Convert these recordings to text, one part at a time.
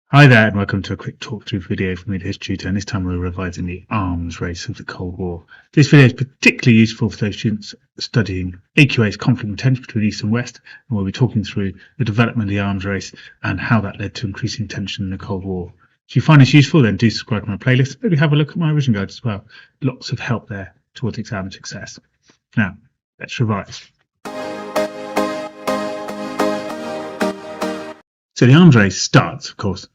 Hi there, and welcome to a quick talk-through video from the History Tutor, and this time we're revising the arms race of the Cold War. This video is particularly useful for those students studying AQA's conflict and tension between East and West, and we'll be talking through the development of the arms race and how that led to increasing tension in the Cold War. If you find this useful, then do subscribe to my playlist. Maybe have a look at my revision guides as well. Lots of help there towards exam success. Now, let's revise. So the arms race starts, of course,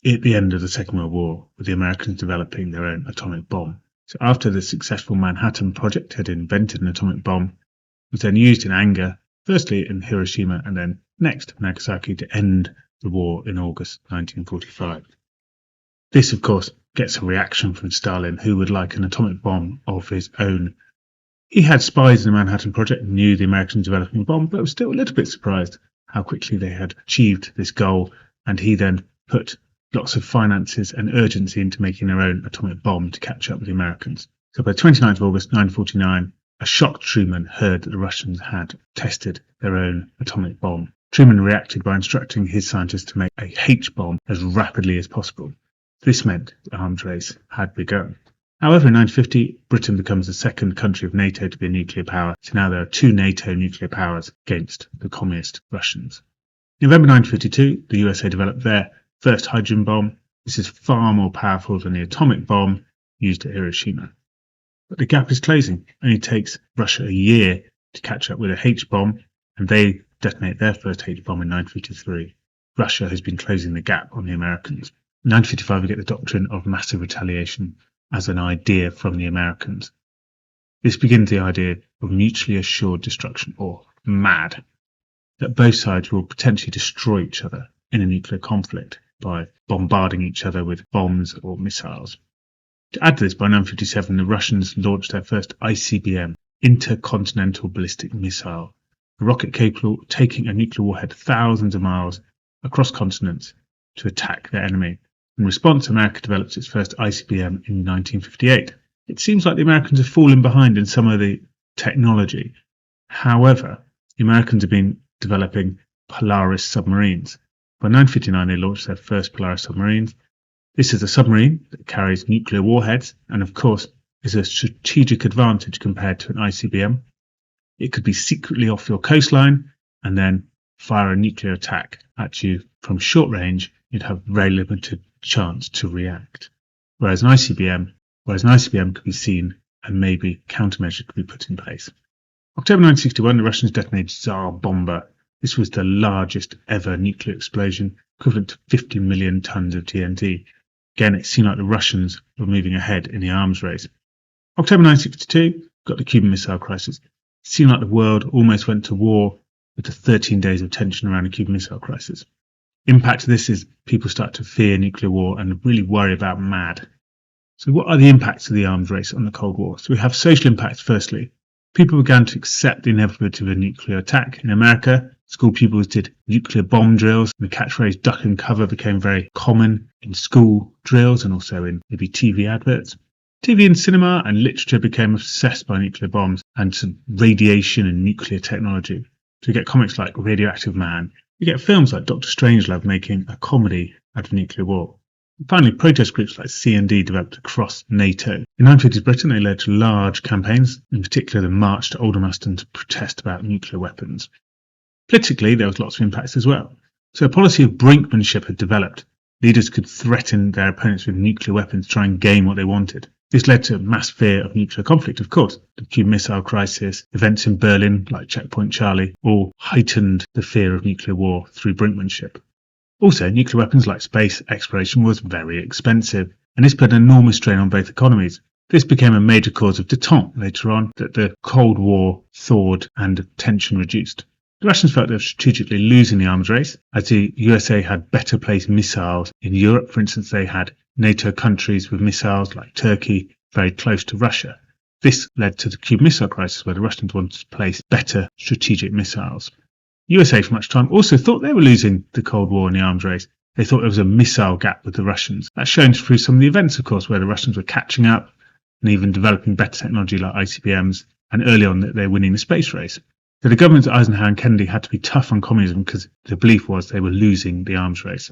at the end of the Second World War, with the Americans developing their own atomic bomb. So after the successful Manhattan Project had invented an atomic bomb, it was then used in anger, firstly in Hiroshima and then next in Nagasaki, to end the war in August 1945. This, of course, gets a reaction from Stalin, who would like an atomic bomb of his own. He had spies in the Manhattan Project and knew the Americans developing a bomb, but was still a little bit surprised how quickly they had achieved this goal, and he then put lots of finances and urgency into making their own atomic bomb to catch up with the Americans. So by 29th of August 1949, a shocked Truman heard that the Russians had tested their own atomic bomb. Truman reacted by instructing his scientists to make a H-bomb as rapidly as possible. This meant the arms race had begun. However, in 1950, Britain becomes the second country of NATO to be a nuclear power, so now there are two NATO nuclear powers against the communist Russians. In November 1952, the USA developed their first hydrogen bomb. This is far more powerful than the atomic bomb used at Hiroshima. But the gap is closing. It only takes Russia a year to catch up with a H-bomb, and they detonate their first H-bomb in 1953. Russia has been closing the gap on the Americans. In 1955, we get the doctrine of massive retaliation as an idea from the Americans. This begins the idea of mutually assured destruction, or MAD, that both sides will potentially destroy each other in a nuclear conflict by bombarding each other with bombs or missiles. To add to this, by 1957, the Russians launched their first ICBM, intercontinental ballistic missile, a rocket capable of taking a nuclear warhead thousands of miles across continents to attack their enemy. In response, America developed its first ICBM in 1958. It seems like the Americans have fallen behind in some of the technology. However, the Americans have been developing Polaris submarines. By 1959, they launched their first Polaris submarines. This is a submarine that carries nuclear warheads and, of course, is a strategic advantage compared to an ICBM. It could be secretly off your coastline and then fire a nuclear attack at you from short range. You'd have very limited chance to react. Whereas an ICBM could be seen and maybe countermeasures could be put in place. October 1961, the Russians detonated Tsar Bomba. This was the largest ever nuclear explosion, equivalent to 50 million tons of TNT. Again, it seemed like the Russians were moving ahead in the arms race. October 1962, got the Cuban Missile Crisis. It seemed like the world almost went to war with the 13 days of tension around the Cuban Missile Crisis. Impact of this is people start to fear nuclear war and really worry about MAD. So what are the impacts of the arms race on the Cold War? So we have social impacts firstly. People began to accept the inevitability of a nuclear attack. In America, school pupils did nuclear bomb drills. The catchphrase duck and cover became very common in school drills and also in maybe TV adverts. TV and cinema and literature became obsessed by nuclear bombs and radiation and nuclear technology. So you get comics like Radioactive Man. You get films like Dr. Strangelove making a comedy out of nuclear war. And finally, protest groups like C&D developed across NATO. In 1950s Britain, they led large campaigns, in particular the March to Aldermaston, to protest about nuclear weapons. Politically, there was lots of impacts as well. So a policy of brinkmanship had developed. Leaders could threaten their opponents with nuclear weapons to try and gain what they wanted. This led to mass fear of nuclear conflict, of course. The Cuban Missile Crisis, events in Berlin like Checkpoint Charlie, all heightened the fear of nuclear war through brinkmanship. Also, nuclear weapons like space exploration was very expensive, and this put an enormous strain on both economies. This became a major cause of détente later on, that the Cold War thawed and tension reduced. The Russians felt they were strategically losing the arms race, as the USA had better placed missiles in Europe. For instance, they had NATO countries with missiles like Turkey very close to Russia. This led to the Cuban Missile Crisis, where the Russians wanted to place better strategic missiles. USA for much time also thought they were losing the Cold War in the arms race. They thought there was a missile gap with the Russians. That's shown through some of the events, of course, where the Russians were catching up and even developing better technology like ICBMs, and early on that they're winning the space race. So the governments of Eisenhower and Kennedy had to be tough on communism because the belief was they were losing the arms race.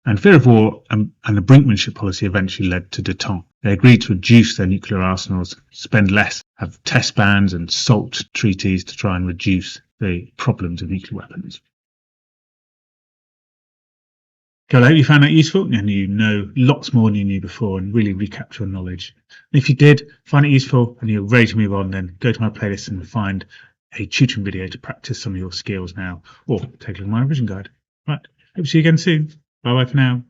And fear of war and the brinkmanship policy eventually led to détente. They agreed to reduce their nuclear arsenals, spend less, have test bans and SALT treaties to try and reduce the problems of nuclear weapons. Okay, I hope you found that useful and you know lots more than you knew before and really recapped your knowledge. And if you did find it useful and you're ready to move on, then go to my playlist and find a tutoring video to practice some of your skills now, or take a look at my revision guide. Right, hope to see you again soon. Bye bye for now.